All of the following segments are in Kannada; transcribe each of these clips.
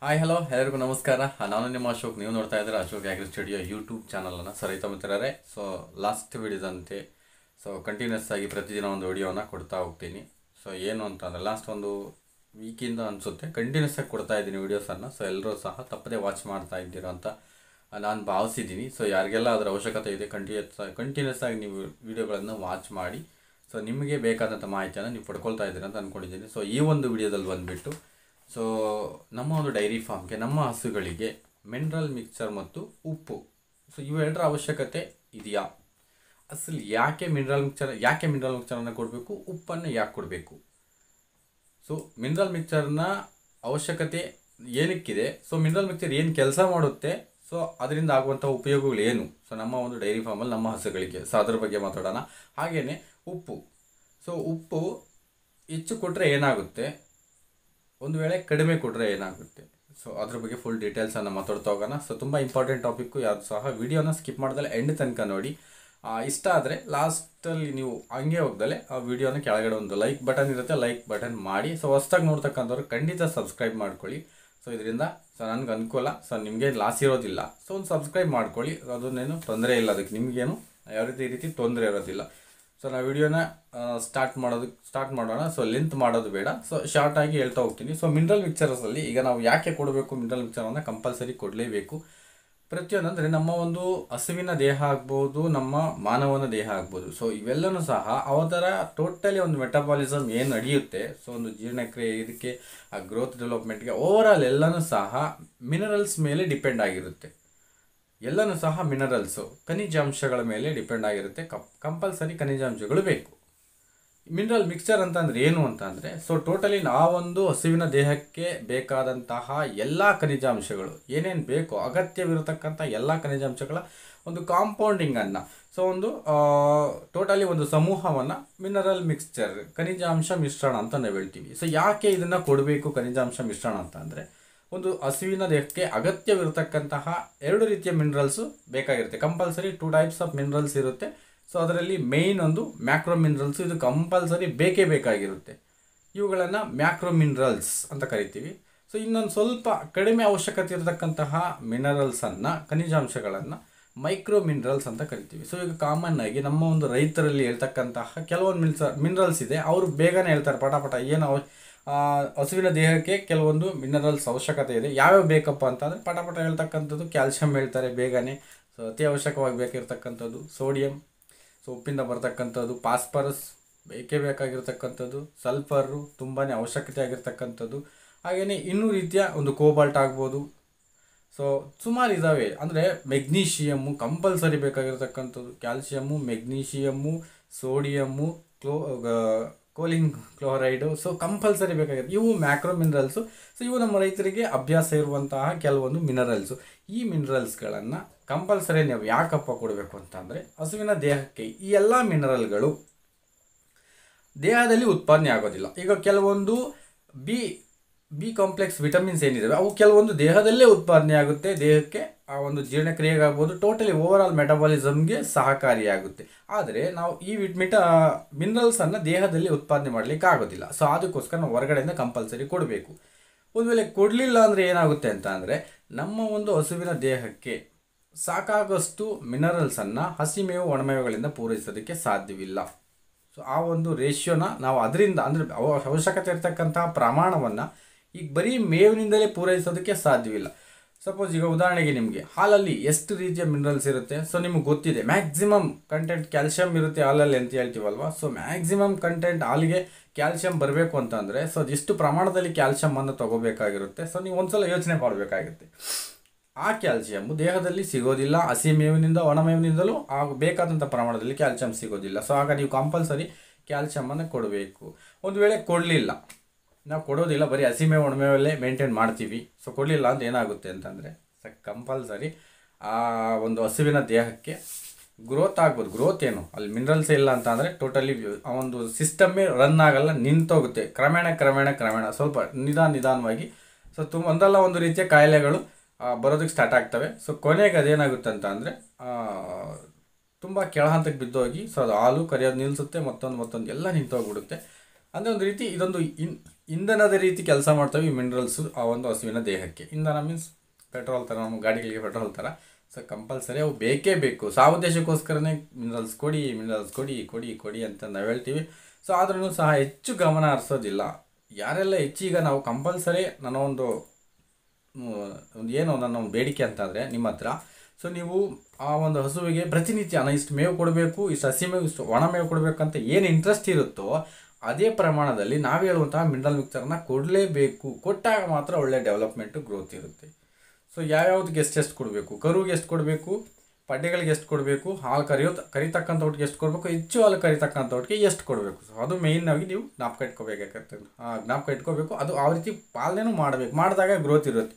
ಹಾಯ್ ಹಲೋ ಎಲ್ಲರಿಗೂ ನಮಸ್ಕಾರ. ನಾನು ನಿಮ್ಮ ಅಶೋಕ್. ನೀವು ನೋಡ್ತಾ ಇದ್ದಾರೆ ಅಶೋಕ್ ಆಗ್ರಿ ಸ್ಟುಡಿಯೋ ಯೂಟ್ಯೂಬ್ ಚಾನಲನ್ನು. ರೈತ ಮಿತ್ರರೇ, ಲಾಸ್ಟ್ ವಿಡಿಯೋದಂತೆ ಕಂಟಿನ್ಯೂಸ್ ಆಗಿ ಪ್ರತಿದಿನ ಒಂದು ವಿಡಿಯೋನ ಕೊಡ್ತಾ ಹೋಗ್ತೀನಿ. ಏನು ಅಂತಂದರೆ ಲಾಸ್ಟ್ ಒಂದು ವೀಕಿಂದ ಅನಿಸುತ್ತೆ ಕಂಟಿನ್ಯೂಸ್ ಆಗಿ ಕೊಡ್ತಾ ಇದ್ದೀನಿ ವೀಡಿಯೋಸನ್ನು. ಎಲ್ಲರೂ ಸಹ ತಪ್ಪದೇ ವಾಚ್ ಮಾಡ್ತಾ ಇದ್ದೀರಾ ಅಂತ ನಾನು ಭಾವಿಸಿದ್ದೀನಿ. ಯಾರಿಗೆಲ್ಲ ಅದರ ಅವಶ್ಯಕತೆ ಇದೆ ಕಂಟಿನ್ಯೂಸ್ ಆಗಿ ನೀವು ವಿಡಿಯೋಗಳನ್ನು ವಾಚ್ ಮಾಡಿ ನಿಮಗೆ ಬೇಕಾದಂಥ ಮಾಹಿತಿಯನ್ನು ನೀವು ಪಡ್ಕೊಳ್ತಾ ಇದ್ದೀರಾ ಅಂತ ಅಂದ್ಕೊಂಡಿದ್ದೀನಿ. ಈ ಒಂದು ವಿಡಿಯೋದಲ್ಲಿ ಬಂದುಬಿಟ್ಟು ನಮ್ಮ ಒಂದು ಡೈರಿ ಫಾರ್ಮ್ಗೆ, ನಮ್ಮ ಹಸುಗಳಿಗೆ ಮಿನರಲ್ ಮಿಕ್ಸರ್ ಮತ್ತು ಉಪ್ಪು ಇವೆರಡರ ಅವಶ್ಯಕತೆ ಇದೆಯಾ? ಅಸಲು ಯಾಕೆ ಮಿನರಲ್ ಮಿಕ್ಸರನ್ನು ಕೊಡಬೇಕು, ಉಪ್ಪನ್ನು ಯಾಕೆ ಕೊಡಬೇಕು? ಮಿನರಲ್ ಮಿಕ್ಸರ್ನ ಅವಶ್ಯಕತೆ ಏನಕ್ಕಿದೆ? ಮಿನರಲ್ ಮಿಕ್ಸರ್ ಏನು ಕೆಲಸ ಮಾಡುತ್ತೆ? ಅದರಿಂದ ಆಗುವಂಥ ಉಪಯೋಗಗಳು ಏನು ನಮ್ಮ ಒಂದು ಡೈರಿ ಫಾರ್ಮಲ್ಲಿ ನಮ್ಮ ಹಸುಗಳಿಗೆ? ಅದ್ರ ಬಗ್ಗೆ ಮಾತಾಡೋಣ. ಹಾಗೆಯೇ ಉಪ್ಪು ಉಪ್ಪು ಹೆಚ್ಚು ಕೊಟ್ಟರೆ ಏನಾಗುತ್ತೆ, ಒಂದು ವೇಳೆ ಕಡಿಮೆ ಕೊಟ್ಟರೆ ಏನಾಗುತ್ತೆ? ಅದ್ರ ಬಗ್ಗೆ ಫುಲ್ ಡೀಟೇಲ್ಸನ್ನು ಮಾತಾಡ್ತಾ ಹೋಗೋಣ. ತುಂಬ ಇಂಪಾರ್ಟೆಂಟ್ ಟಾಪಿಕ್ಕು. ಯಾರು ಸಹ ವಿಡಿಯೋನ ಸ್ಕಿಪ್ ಮಾಡ್ದಲೆ ಎಂಡ್ ತನಕ ನೋಡಿ. ಇಷ್ಟ ಆದರೆ ಲಾಸ್ಟಲ್ಲಿ ನೀವು ಹಂಗೆ ಹೋಗ್ದಲೆ ಆ ವಿಡಿಯೋನ ಕೆಳಗಡೆ ಒಂದು ಲೈಕ್ ಬಟನ್ ಇರುತ್ತೆ, ಲೈಕ್ ಬಟನ್ ಮಾಡಿ. ಹೊಸ್ದಾಗಿ ನೋಡ್ತಕ್ಕಂಥವ್ರು ಖಂಡಿತ ಸಬ್ಸ್ಕ್ರೈಬ್ ಮಾಡ್ಕೊಳ್ಳಿ. ಇದರಿಂದ ನನಗೆ ಅನುಕೂಲ. ನಿಮಗೆ ಲಾಸ್ ಇರೋದಿಲ್ಲ. ಒಂದು ಸಬ್ಸ್ಕ್ರೈಬ್ ಮಾಡ್ಕೊಳ್ಳಿ, ಅದನ್ನೇನು ತೊಂದರೆ ಇಲ್ಲ, ಅದಕ್ಕೆ ನಿಮಗೇನು ಯಾವುದೇ ರೀತಿ ತೊಂದರೆ ಇರೋದಿಲ್ಲ. ನಾವು ವಿಡಿಯೋನ ಸ್ಟಾರ್ಟ್ ಮಾಡೋಣ. ಲೆಂತ್ ಮಾಡೋದು ಬೇಡ, ಶಾರ್ಟಾಗಿ ಹೇಳ್ತಾ ಹೋಗ್ತೀನಿ. ಮಿನರಲ್ ಮಿಕ್ಸರ್ಸಲ್ಲಿ ಈಗ ನಾವು ಯಾಕೆ ಕೊಡಬೇಕು? ಮಿನರಲ್ ಮಿಕ್ಸರನ್ನು ಕಂಪಲ್ಸರಿ ಕೊಡಲೇಬೇಕು. ಪ್ರತಿಯೊಂದು ಅಂದರೆ ನಮ್ಮ ಒಂದು ಹಸುವಿನ ದೇಹ ಆಗ್ಬೋದು, ನಮ್ಮ ಮಾನವನ ದೇಹ ಆಗ್ಬೋದು. ಇವೆಲ್ಲನೂ ಸಹ ಅವರ ಟೋಟಲಿ ಒಂದು ಮೆಟಬಾಲಿಸಮ್ ಏನು ನಡೆಯುತ್ತೆ, ಒಂದು ಜೀರ್ಣಕ್ರಿಯೆ, ಇದಕ್ಕೆ ಆ ಗ್ರೋತ್ ಡೆವಲಪ್ಮೆಂಟ್ಗೆ ಓವರಾಲ್ ಎಲ್ಲನೂ ಸಹ ಮಿನರಲ್ಸ್ ಮೇಲೆ ಡಿಪೆಂಡ್ ಆಗಿರುತ್ತೆ. ಎಲ್ಲನೂ ಸಹ ಮಿನರಲ್ಸು, ಖನಿಜಾಂಶಗಳ ಮೇಲೆ ಡಿಪೆಂಡ್ ಆಗಿರುತ್ತೆ. ಕಂಪಲ್ಸರಿ ಖನಿಜಾಂಶಗಳು ಬೇಕು. ಮಿನರಲ್ ಮಿಕ್ಸ್ಚರ್ ಅಂತಂದರೆ ಏನು ಅಂತಂದರೆ ಟೋಟಲಿ ನಾವೊಂದು ಹಸುವಿನ ದೇಹಕ್ಕೆ ಬೇಕಾದಂತಹ ಎಲ್ಲ ಖನಿಜಾಂಶಗಳು ಏನೇನು ಬೇಕೋ, ಅಗತ್ಯವಿರತಕ್ಕಂಥ ಎಲ್ಲ ಖನಿಜಾಂಶಗಳ ಒಂದು ಕಾಂಪೌಂಡಿಂಗನ್ನು, ಒಂದು ಟೋಟಲಿ ಒಂದು ಸಮೂಹವನ್ನು ಮಿನರಲ್ ಮಿಕ್ಸ್ಚರ್, ಖನಿಜಾಂಶ ಮಿಶ್ರಣ ಅಂತ ನಾವು ಹೇಳ್ತೀವಿ. ಯಾಕೆ ಇದನ್ನು ಕೊಡಬೇಕು ಖನಿಜಾಂಶ ಮಿಶ್ರಣ ಅಂತ ಅಂದರೆ, ಒಂದು ಹಸುವಿನ ದೇಹಕ್ಕೆ ಅಗತ್ಯವಿರತಕ್ಕಂತಹ ಎರಡು ರೀತಿಯ ಮಿನರಲ್ಸು ಬೇಕಾಗಿರುತ್ತೆ. ಕಂಪಲ್ಸರಿ 2 ಟೈಪ್ಸ್ ಆಫ್ ಮಿನರಲ್ಸ್ ಇರುತ್ತೆ. ಅದರಲ್ಲಿ ಮೇಯ್ನ್ ಒಂದು ಮ್ಯಾಕ್ರೋ ಮಿನರಲ್ಸು, ಇದು ಕಂಪಲ್ಸರಿ ಬೇಕೇ ಬೇಕಾಗಿರುತ್ತೆ. ಇವುಗಳನ್ನು ಮ್ಯಾಕ್ರೋ ಮಿನರಲ್ಸ್ ಅಂತ ಕರಿತೀವಿ. ಇನ್ನೊಂದು ಸ್ವಲ್ಪ ಕಡಿಮೆ ಅವಶ್ಯಕತೆ ಇರತಕ್ಕಂತಹ ಮಿನರಲ್ಸನ್ನು, ಖನಿಜಾಂಶಗಳನ್ನು ಮೈಕ್ರೋ ಮಿನರಲ್ಸ್ ಅಂತ ಕರಿತೀವಿ. ಈಗ ಕಾಮನ್ ಆಗಿ ನಮ್ಮ ಒಂದು ರೈತರಲ್ಲಿ ಹೇಳ್ತಕ್ಕಂತಹ ಕೆಲವೊಂದು ಮಿನರಲ್ಸ್ ಇದೆ. ಅವರು ಬೇಗನೆ ಹೇಳ್ತಾರೆ ಪಟಾಪಟ, ಏನು ಹಸುವಿನ ದೇಹಕ್ಕೆ ಕೆಲವೊಂದು ಮಿನರಲ್ಸ್ ಅವಶ್ಯಕತೆ ಇದೆ, ಯಾವ್ಯಾವ ಬೇಕಪ್ಪ ಅಂತಂದರೆ ಪಟಾಪಟ ಹೇಳ್ತಕ್ಕಂಥದ್ದು ಕ್ಯಾಲ್ಶಿಯಂ ಹೇಳ್ತಾರೆ ಬೇಗನೆ. ಅತಿ ಅವಶ್ಯಕವಾಗಿ ಬೇಕಿರ್ತಕ್ಕಂಥದ್ದು ಸೋಡಿಯಂ, ಉಪ್ಪಿಂದ ಬರ್ತಕ್ಕಂಥದ್ದು ಫಾಸ್ಫರಸ್ ಬೇಕೇ ಬೇಕಾಗಿರ್ತಕ್ಕಂಥದ್ದು, ಸಲ್ಫರು ತುಂಬಾ ಅವಶ್ಯಕತೆ ಆಗಿರ್ತಕ್ಕಂಥದ್ದು. ಹಾಗೆಯೇ ಇನ್ನೂ ರೀತಿಯ ಒಂದು ಕೋಬಾಲ್ಟ್ ಆಗ್ಬೋದು. ಸುಮಾರು ಇದ್ದಾವೆ. ಅಂದರೆ ಮೆಗ್ನೀಷಿಯಮ್ಮು ಕಂಪಲ್ಸರಿ ಬೇಕಾಗಿರ್ತಕ್ಕಂಥದ್ದು, calcium, magnesium, sodium, choline chloride compulsory ಬೇಕಾಗಿರುತ್ತೆ. ಇವು ಮ್ಯಾಕ್ರೋ ಮಿನರಲ್ಸು. ಇವು ನಮ್ಮ ರೈತರಿಗೆ ಅಭ್ಯಾಸ ಇರುವಂತಹ ಕೆಲವೊಂದು ಮಿನರಲ್ಸು. ಈ ಮಿನರಲ್ಸ್ಗಳನ್ನು ಕಂಪಲ್ಸರಿ ನಾವು ಯಾಕಪ್ಪ ಕೊಡಬೇಕು ಅಂತಂದರೆ, ಹಸುವಿನ ದೇಹಕ್ಕೆ ಈ ಎಲ್ಲ ಮಿನರಲ್ಗಳು ದೇಹದಲ್ಲಿ ಉತ್ಪಾದನೆ ಆಗೋದಿಲ್ಲ. ಈಗ ಕೆಲವೊಂದು ಬಿ ಕಾಂಪ್ಲೆಕ್ಸ್ ವಿಟಮಿನ್ಸ್ ಏನಿದ್ದಾವೆ ಅವು ಕೆಲವೊಂದು ದೇಹದಲ್ಲೇ ಉತ್ಪಾದನೆ ಆಗುತ್ತೆ. ದೇಹಕ್ಕೆ ಆ ಒಂದು ಜೀರ್ಣಕ್ರಿಯೆಗಾಗ್ಬೋದು, ಟೋಟಲಿ ಓವರಾಲ್ ಮೆಟಬಾಲಿಸಮ್ಗೆ ಸಹಕಾರಿಯಾಗುತ್ತೆ. ಆದರೆ ನಾವು ಈ ಮಿನರಲ್ಸನ್ನು ದೇಹದಲ್ಲಿ ಉತ್ಪಾದನೆ ಮಾಡಲಿಕ್ಕೆ ಆಗೋದಿಲ್ಲ. ಅದಕ್ಕೋಸ್ಕರ ನಾವು ಹೊರಗಡೆಯಿಂದ ಕಂಪಲ್ಸರಿ ಕೊಡಬೇಕು. ಒಂದು ವೇಳೆ ಕೊಡಲಿಲ್ಲ ಅಂದರೆ ಏನಾಗುತ್ತೆ ಅಂತ ಅಂದರೆ, ನಮ್ಮ ಒಂದು ಹಸುವಿನ ದೇಹಕ್ಕೆ ಸಾಕಾಗಷ್ಟು ಮಿನರಲ್ಸನ್ನು ಹಸಿಮೇವು, ಒಣಮೇವುಗಳಿಂದ ಪೂರೈಸೋದಕ್ಕೆ ಸಾಧ್ಯವಿಲ್ಲ. ಆ ಒಂದು ರೇಷಿಯೋನ ನಾವು ಅದರಿಂದ ಅಂದರೆ ಅವಶ್ಯಕತೆ ಇರತಕ್ಕಂತಹ ಪ್ರಮಾಣವನ್ನು ಈಗ ಬರೀ ಮೇವಿನಿಂದಲೇ ಪೂರೈಸೋದಕ್ಕೆ ಸಾಧ್ಯವಿಲ್ಲ. ಸಪೋಸ್ ಈಗ ಉದಾಹರಣೆಗೆ ನಿಮಗೆ ಹಾಲಲ್ಲಿ ಎಷ್ಟು ರೀತಿಯ ಮಿನರಲ್ಸ್ ಇರುತ್ತೆ ನಿಮಗೆ ಗೊತ್ತಿದೆ. ಮ್ಯಾಕ್ಸಿಮಮ್ ಕಂಟೆಂಟ್ ಕ್ಯಾಲ್ಶಿಯಂ ಇರುತ್ತೆ ಹಾಲಲ್ಲಿ ಅಂತ ಹೇಳ್ತೀವಲ್ವ. ಮ್ಯಾಕ್ಸಿಮಮ್ ಕಂಟೆಂಟ್ ಹಾಲಿಗೆ ಕ್ಯಾಲ್ಶಿಯಂ ಬರಬೇಕು ಅಂತಂದರೆ ಅದೆಷ್ಟು ಪ್ರಮಾಣದಲ್ಲಿ ಕ್ಯಾಲ್ಶಿಯಮನ್ನು ತೊಗೋಬೇಕಾಗಿರುತ್ತೆ. ನೀವು ಒಂದ್ಸಲ ಯೋಚನೆ ಮಾಡಬೇಕಾಗುತ್ತೆ. ಆ ಕ್ಯಾಲ್ಶಿಯಮ್ಮು ದೇಹದಲ್ಲಿ ಸಿಗೋದಿಲ್ಲ. ಹಸಿ ಮೇವಿನಿಂದ, ಒಣಮೇವಿನಿಂದಲೂ ಬೇಕಾದಂಥ ಪ್ರಮಾಣದಲ್ಲಿ ಕ್ಯಾಲ್ಶಿಯಂ ಸಿಗೋದಿಲ್ಲ. ಆಗ ನೀವು ಕಂಪಲ್ಸರಿ ಕ್ಯಾಲ್ಶಿಯಮನ್ನು ಕೊಡಬೇಕು. ಒಂದು ವೇಳೆ ಕೊಡಲಿಲ್ಲ, ನಾವು ಕೊಡೋದಿಲ್ಲ, ಬರೀ ಹಸಿಮೇವು ಒಣಮೇವಲ್ಲೇ ಮೇಂಟೈನ್ ಮಾಡ್ತೀವಿ, ಕೊಡಲಿಲ್ಲ ಅಂತ ಏನಾಗುತ್ತೆ ಅಂತಂದರೆ ಕಂಪಲ್ಸರಿ ಆ ಒಂದು ಹಸುವಿನ ದೇಹಕ್ಕೆ ಗ್ರೋತ್ ಆಗ್ಬೋದು. ಗ್ರೋತ್ ಏನು ಅಲ್ಲಿ ಮಿನರಲ್ಸ್ ಇಲ್ಲ ಅಂತ ಅಂದರೆ ಟೋಟಲಿ ಆ ಒಂದು ಸಿಸ್ಟಮ್ಮೇ ರನ್ ಆಗಲ್ಲ, ನಿಂತೋಗುತ್ತೆ. ಕ್ರಮೇಣ ಸ್ವಲ್ಪ ನಿಧಾನವಾಗಿ ಒಂದಲ್ಲ ಒಂದು ರೀತಿಯ ಕಾಯಿಲೆಗಳು ಬರೋದಕ್ಕೆ ಸ್ಟಾರ್ಟ್ ಆಗ್ತವೆ. ಕೊನೆಗೆ ಅದೇನಾಗುತ್ತೆ ಅಂತ ಅಂದರೆ ತುಂಬ ಕೆಳ ಹಂತಕ್ಕೆ ಬಿದ್ದೋಗಿ ಅದು ಹಾಲು ಕರೆಯೋದು ನಿಲ್ಲಿಸುತ್ತೆ, ಮತ್ತೊಂದು ಎಲ್ಲ ನಿಂತೋಗ್ಬಿಡುತ್ತೆ. ಅಂದರೆ ಒಂದು ರೀತಿ ಇದೊಂದು ಇಂಧನದ ರೀತಿ ಕೆಲಸ ಮಾಡ್ತವೆ ಈ ಮಿನರಲ್ಸು ಆ ಒಂದು ಹಸುವಿನ ದೇಹಕ್ಕೆ. ಇಂಧನ ಮೀನ್ಸ್ ಪೆಟ್ರೋಲ್ ಥರ, ನಮ್ಮ ಗಾಡಿಗಳಿಗೆ ಪೆಟ್ರೋಲ್ ಥರ. ಸೊ ಕಂಪಲ್ಸರಿ ಅವು ಬೇಕೇ ಬೇಕು. ಸೊ ಆ ಉದ್ದೇಶಕ್ಕೋಸ್ಕರನೇ ಮಿನರಲ್ಸ್ ಕೊಡಿ, ಮಿನರಲ್ಸ್ ಕೊಡಿ ಕೊಡಿ ಕೊಡಿ ಅಂತ ನಾವು ಹೇಳ್ತೀವಿ. ಸೊ ಆದ್ರೂ ಸಹ ಹೆಚ್ಚು ಗಮನ ಹರಿಸೋದಿಲ್ಲ. ಯಾರೆಲ್ಲ ಹೆಚ್ಚೀಗ ನಾವು ಕಂಪಲ್ಸರಿ ನನ್ನ ಒಂದು ಏನು ನನ್ನ ಒಂದು ಬೇಡಿಕೆ ಅಂತಂದರೆ ನಿಮ್ಮ ಹತ್ರ, ಸೊ ನೀವು ಆ ಒಂದು ಹಸುವಿಗೆ ಪ್ರತಿನಿತ್ಯ ಇಷ್ಟು ಮೇವು ಕೊಡಬೇಕು, ಇಷ್ಟು ಹಸಿ ಮೇವು, ಇಷ್ಟು ಒಣ ಮೇವು ಕೊಡಬೇಕಂತ ಏನು ಇಂಟ್ರೆಸ್ಟ್ ಇರುತ್ತೋ ಅದೇ ಪ್ರಮಾಣದಲ್ಲಿ ನಾವು ಹೇಳುವಂತಹ ಮಿನರಲ್ ಮಿಕ್ಸರ್ನ ಕೊಡಲೇಬೇಕು. ಕೊಟ್ಟಾಗ ಮಾತ್ರ ಒಳ್ಳೆ ಡೆವಲಪ್ಮೆಂಟು, ಗ್ರೋತ್ ಇರುತ್ತೆ. ಸೊ ಯಾವ್ಯಾವ್ದಕ್ಕೆ ಎಷ್ಟೆಷ್ಟು ಕೊಡಬೇಕು, ಕರುಗೆ ಎಷ್ಟು ಕೊಡಬೇಕು, ಪಡ್ಡೆಗಳಿಗೆ ಎಷ್ಟು ಕೊಡಬೇಕು, ಹಾಲು ಕರಿತಕ್ಕಂಥ ಒಟ್ಟಿಗೆ ಎಷ್ಟು ಕೊಡಬೇಕು, ಹೆಚ್ಚು ಹಾಲು ಕರಿತಕ್ಕಂಥ ಒಟ್ಟಿಗೆ ಎಷ್ಟು ಕೊಡಬೇಕು. ಸೊ ಅದು ಮೇಯ್ನಾಗಿ ನೀವು ಜ್ಞಾಪಕ ಇಟ್ಕೋಬೇಕಾಗತ್ತೆ. ಜ್ಞಾಪಕ ಇಟ್ಕೋಬೇಕು. ಅದು ಆ ರೀತಿ ಪಾಲನೆನೂ ಮಾಡಬೇಕು. ಮಾಡಿದಾಗ ಗ್ರೋತ್ ಇರುತ್ತೆ.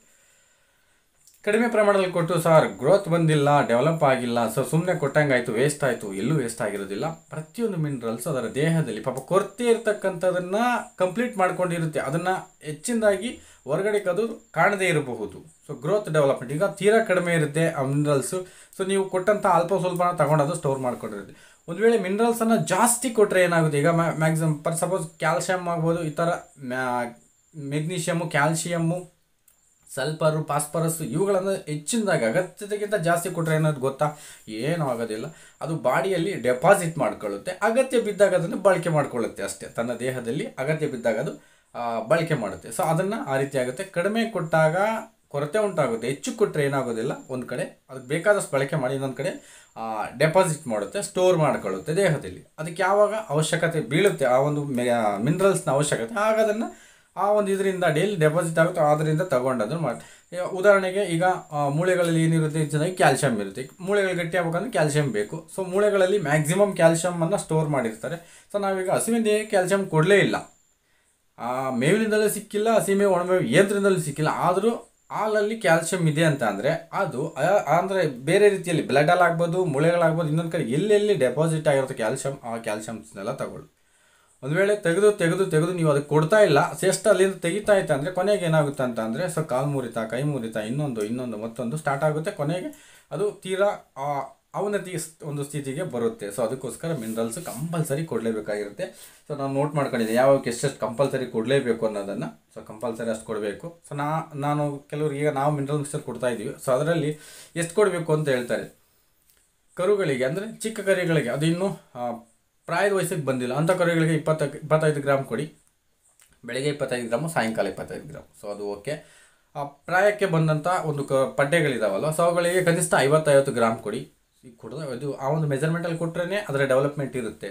ಕಡಿಮೆ ಪ್ರಮಾಣದಲ್ಲಿ ಕೊಟ್ಟು ಸರ್ ಗ್ರೋತ್ ಬಂದಿಲ್ಲ, ಡೆವಲಪ್ ಆಗಿಲ್ಲ, ಸೊ ಸುಮ್ಮನೆ ಕೊಟ್ಟಂಗೆ ಆಯಿತು, ವೇಸ್ಟ್ ಆಯಿತು, ಎಲ್ಲೂ ವೇಸ್ಟ್ ಆಗಿರೋದಿಲ್ಲ. ಪ್ರತಿಯೊಂದು ಮಿನರಲ್ಸ್ ಅದರ ದೇಹದಲ್ಲಿ ಪಾಪ ಕೊರತೆ ಇರತಕ್ಕಂಥದನ್ನು ಕಂಪ್ಲೀಟ್ ಮಾಡ್ಕೊಂಡಿರುತ್ತೆ. ಅದನ್ನು ಹೆಚ್ಚಿನದಾಗಿ ಹೊರಗಡೆ ಅದು ಕಾಣದೇ ಇರಬಹುದು. ಸೊ ಗ್ರೋತ್ ಡೆವಲಪ್ಮೆಂಟ್ ಈಗ ತೀರಾ ಕಡಿಮೆ ಇರುತ್ತೆ ಆ ಮಿನರಲ್ಸು. ಸೊ ನೀವು ಕೊಟ್ಟಂಥ ಅಲ್ಪ ಸ್ವಲ್ಪನ ತಗೊಂಡದು ಸ್ಟೋರ್ ಮಾಡ್ಕೊಂಡಿರುತ್ತೆ. ಒಂದು ವೇಳೆ ಮಿನರಲ್ಸನ್ನು ಜಾಸ್ತಿ ಕೊಟ್ಟರೆ ಏನಾಗುತ್ತೆ, ಈಗ ಮ್ಯಾಕ್ಸಿಮಮ್ ಸಪೋಸ್ ಕ್ಯಾಲ್ಶಿಯಮ್ ಆಗ್ಬೋದು, ಈ ಥರ ಮೆಗ್ನೀಷಿಯಮ್ಮು, ಕ್ಯಾಲ್ಶಿಯಮ್ಮು, ಸಲ್ಫರು, ಫಾಸ್ಫರಸ್ ಇವುಗಳನ್ನು ಹೆಚ್ಚಿನದಾಗಿ ಅಗತ್ಯತೆಗಿಂತ ಜಾಸ್ತಿ ಕೊಟ್ಟರೆ ಏನಾದ್ರು ಗೊತ್ತಾ, ಏನೂ ಆಗೋದಿಲ್ಲ. ಅದು ಬಾಡಿಯಲ್ಲಿ ಡೆಪಾಸಿಟ್ ಮಾಡ್ಕೊಳ್ಳುತ್ತೆ. ಅಗತ್ಯ ಬಿದ್ದಾಗ ಅದನ್ನು ಬಳಕೆ ಮಾಡ್ಕೊಳ್ಳುತ್ತೆ ಅಷ್ಟೇ. ತನ್ನ ದೇಹದಲ್ಲಿ ಅಗತ್ಯ ಬಿದ್ದಾಗ ಅದು ಬಳಕೆ ಮಾಡುತ್ತೆ. ಸೊ ಅದನ್ನು ಆ ರೀತಿ ಆಗುತ್ತೆ. ಕಡಿಮೆ ಕೊಟ್ಟಾಗ ಕೊರತೆ ಉಂಟಾಗುತ್ತೆ. ಹೆಚ್ಚು ಕೊಟ್ಟರೆ ಏನಾಗೋದಿಲ್ಲ, ಒಂದು ಕಡೆ ಅದಕ್ಕೆ ಬೇಕಾದಷ್ಟು ಬಳಕೆ ಮಾಡಿ ಇನ್ನೊಂದು ಕಡೆ ಡೆಪಾಸಿಟ್ ಮಾಡುತ್ತೆ, ಸ್ಟೋರ್ ಮಾಡ್ಕೊಳ್ಳುತ್ತೆ ದೇಹದಲ್ಲಿ. ಅದಕ್ಕೆ ಯಾವಾಗ ಅವಶ್ಯಕತೆ ಬೀಳುತ್ತೆ ಆ ಒಂದು ಮಿನರಲ್ಸ್ನ ಅವಶ್ಯಕತೆ, ಆಗ ಅದನ್ನು ಆ ಒಂದು ಇದರಿಂದ ಡೈಲಿ ಡೆಪಾಸಿಟ್ ಆಗುತ್ತೆ, ಅದರಿಂದ ತಗೊಂಡದನ್ನು ಮಾಡಿ. ಉದಾಹರಣೆಗೆ ಈಗ ಮೂಳೆಗಳಲ್ಲಿ ಏನಿರುತ್ತೆ, ಚೆನ್ನಾಗಿ ಕ್ಯಾಲ್ಶಿಯಮ್ ಇರುತ್ತೆ. ಮೂಳೆಗಳು ಗಟ್ಟಿ ಆಗ್ಬೇಕಂದ್ರೆ ಕ್ಯಾಲ್ಶಿಯಮ್ ಬೇಕು. ಸೊ ಮೂಳೆಗಳಲ್ಲಿ ಮ್ಯಾಕ್ಸಿಮಮ್ ಕ್ಯಾಲ್ಶಿಯಮನ್ನು ಸ್ಟೋರ್ ಮಾಡಿರ್ತಾರೆ. ಸೊ ನಾವೀಗ ಹಸುವಿನ ದೇಹಕ್ಕೆ ಕ್ಯಾಲ್ಶಿಯಮ್ ಕೊಡಲೇ ಇಲ್ಲ, ಮೇವಿನಿಂದಲೂ ಸಿಕ್ಕಿಲ್ಲ, ಹಸಿ ಮೇವು ಒಣಮೇವು ಏದ್ರಿಂದಲೂ ಸಿಕ್ಕಿಲ್ಲ. ಆದರೂ ಹಾಲಲ್ಲಿ ಕ್ಯಾಲ್ಶಿಯಮ್ ಇದೆ ಅಂತ ಅಂದರೆ ಅದು ಅಂದರೆ ಬೇರೆ ರೀತಿಯಲ್ಲಿ ಬ್ಲಡಲ್ಲಿ ಆಗ್ಬೋದು, ಮೂಳೆಗಳಾಗ್ಬೋದು, ಇನ್ನೊಂದು ಕಡೆ ಎಲ್ಲೆಲ್ಲಿ ಡೆಪಾಸಿಟ್ ಆಗಿರುತ್ತೆ ಕ್ಯಾಲ್ಶಿಯಮ್, ಆ ಕ್ಯಾಲ್ಶಿಯಮ್ಸ್ನೆಲ್ಲ ತಗೊಳ್ಳಿ. ಒಂದು ವೇಳೆ ತೆಗೆದು ನೀವು ಅದಕ್ಕೆ ಕೊಡ್ತಾ ಇಲ್ಲ, ಎಷ್ಟು ಅಲ್ಲಿಂದ ತೆಗಿತಾ ಇತ್ತು ಅಂದರೆ ಕೊನೆಗೆ ಏನಾಗುತ್ತೆ ಅಂತ ಅಂದರೆ ಸೊ ಕಾಲು ಮುರಿತ, ಕೈ ಮುರಿತ, ಇನ್ನೊಂದು ಮತ್ತೊಂದು ಸ್ಟಾರ್ಟ್ ಆಗುತ್ತೆ. ಕೊನೆಗೆ ಅದು ತೀರಾ ಅವನತಿ ಒಂದು ಸ್ಥಿತಿಗೆ ಬರುತ್ತೆ. ಸೊ ಅದಕ್ಕೋಸ್ಕರ ಮಿನರಲ್ಸ್ ಕಂಪಲ್ಸರಿ ಕೊಡಲೇಬೇಕಾಗಿರುತ್ತೆ. ಸೊ ನಾನು ನೋಟ್ ಮಾಡ್ಕೊಂಡಿದ್ದೆ ಯಾವಾಗ ಎಷ್ಟೆಷ್ಟು ಕಂಪಲ್ಸರಿ ಕೊಡಲೇಬೇಕು ಅನ್ನೋದನ್ನು. ಸೊ ಕಂಪಲ್ಸರಿ ಅಷ್ಟು ಕೊಡಬೇಕು. ಸೊ ನಾನು ಕೆಲವ್ರಿಗೆ ಈಗ ನಾವು ಮಿನರಲ್ ಮಿಕ್ಸರ್ ಕೊಡ್ತಾ ಇದ್ದೀವಿ. ಸೊ ಅದರಲ್ಲಿ ಎಷ್ಟು ಕೊಡಬೇಕು ಅಂತ ಹೇಳ್ತಾರೆ. ಕರುಗಳಿಗೆ ಅಂದರೆ ಚಿಕ್ಕ ಕರುಗಳಿಗೆ, ಅದು ಇನ್ನೂ ಪ್ರಾಯದ ವಯಸ್ಸಿಗೆ ಬಂದಿಲ್ಲ ಅಂಥ ಕರುಗಳಿಗೆ 25 ಗ್ರಾಮ್ ಕೊಡಿ. ಬೆಳಗ್ಗೆ 25 ಗ್ರಾಮು, ಸಾಯಂಕಾಲ 25 ಗ್ರಾಮ್. ಸೊ ಅದು ಓಕೆ. ಪ್ರಾಯಕ್ಕೆ ಬಂದಂಥ ಒಂದು ಪಡ್ಡೆಗಳಿದಾವಲ್ಲ, ಸೊ ಅವುಗಳಿಗೆ ಕನಿಷ್ಠ 50 ಗ್ರಾಮ್ ಕೊಡಿ. ಈಗ ಇದು ಆ ಒಂದು ಮೆಜರ್ಮೆಂಟಲ್ಲಿ ಕೊಟ್ಟರೆ ಅದರ ಡೆವಲಪ್ಮೆಂಟ್ ಇರುತ್ತೆ.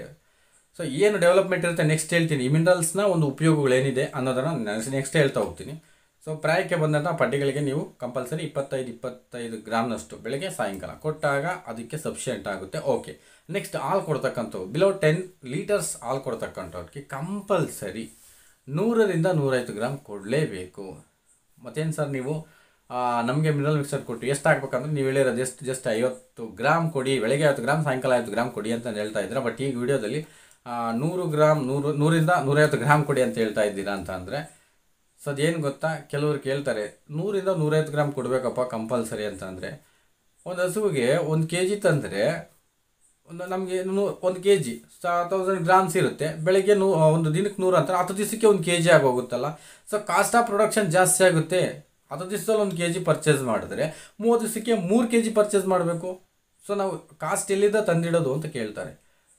ಸೊ ಏನು ಡೆವಲಪ್ಮೆಂಟ್ ಇರುತ್ತೆ ನೆಕ್ಸ್ಟ್ ಹೇಳ್ತೀನಿ. ಈ ಮಿನರಲ್ಸ್ನ ಒಂದು ಉಪಯೋಗಗಳೇನಿದೆ ಅನ್ನೋದನ್ನು ನೆಕ್ಸ್ಟ್ ಹೇಳ್ತಾ ಹೋಗ್ತೀನಿ. ಸೊ ಪ್ರಾಯಕ್ಕೆ ಬಂದಂಥ ಪಡ್ಡೆಗಳಿಗೆ ನೀವು ಕಂಪಲ್ಸರಿ 25 ಗ್ರಾಮ್ನಷ್ಟು ಬೆಳಗ್ಗೆ ಸಾಯಂಕಾಲ ಕೊಟ್ಟಾಗ ಅದಕ್ಕೆ ಸಫಿಷಿಯೆಂಟ್ ಆಗುತ್ತೆ. ಓಕೆ. ನೆಕ್ಸ್ಟ್ ಹಾಲು ಕೊಡ್ತಕ್ಕಂಥವು ಬಿಲೋ 10 ಲೀಟರ್ಸ್ ಹಾಲು ಕೊಡ್ತಕ್ಕಂಥವ್ರಿಗೆ ಕಂಪಲ್ಸರಿ 100ರಿಂದ 105 ಗ್ರಾಮ್ ಕೊಡಲೇಬೇಕು. ಮತ್ತೇನು ಸರ್ ನೀವು ನಮಗೆ ಮಿನರಲ್ ಮಿಕ್ಸರ್ ಕೊಟ್ಟು ಎಷ್ಟು ಹಾಕ್ಬೇಕಂದ್ರೆ ನೀವು ಹೇಳಿರೋದು ಜಸ್ಟ್ 50 ಗ್ರಾಮ್ ಕೊಡಿ, ಬೆಳಗ್ಗೆ 50 ಗ್ರಾಮ್, ಸಾಯಂಕಾಲ 50 ಗ್ರಾಮ್ ಕೊಡಿ ಅಂತ ಹೇಳ್ತಾ ಇದ್ದೀರಾ. ಬಟ್ ಈಗ ವಿಡಿಯೋದಲ್ಲಿ 100ರಿಂದ 150 ಗ್ರಾಮ್ ಕೊಡಿ ಅಂತ ಹೇಳ್ತಾ ಇದ್ದೀರಾ ಅಂತ ಅಂದರೆ ಸೊ ಅದೇನು ಗೊತ್ತಾ, ಕೆಲವರು ಕೇಳ್ತಾರೆ 100ರಿಂದ 150 ಗ್ರಾಮ್ ಕೊಡಬೇಕಪ್ಪ ಕಂಪಲ್ಸರಿ ಅಂತ ಅಂದರೆ, ಒಂದು ಹಸುವಿಗೆ 1 kg ತಂದರೆ ನಮಗೆ 1 kg 1000 ಗ್ರಾಮ್ಸ್ ಇರುತ್ತೆ. ಬೆಳಗ್ಗೆ ಒಂದು ದಿನಕ್ಕೆ 100 ಅಂತ 10 ದಿವಸಕ್ಕೆ 1 kg ಆಗೋಗುತ್ತಲ್ಲ. ಸೊ ಕಾಸ್ಟ್ ಆಫ್ ಪ್ರೊಡಕ್ಷನ್ ಜಾಸ್ತಿ ಆಗುತ್ತೆ. 10 ದಿವಸದಲ್ಲಿ 1 kg ಪರ್ಚೇಸ್ ಮಾಡಿದ್ರೆ 30 ದಿವಸಕ್ಕೆ 3 kg ಪರ್ಚೇಸ್ ಮಾಡಬೇಕು. ಸೊ ನಾವು ಕಾಸ್ಟ್ ಎಲ್ಲಿಂದ ತಂದಿಡೋದು ಅಂತ ಕೇಳ್ತಾರೆ.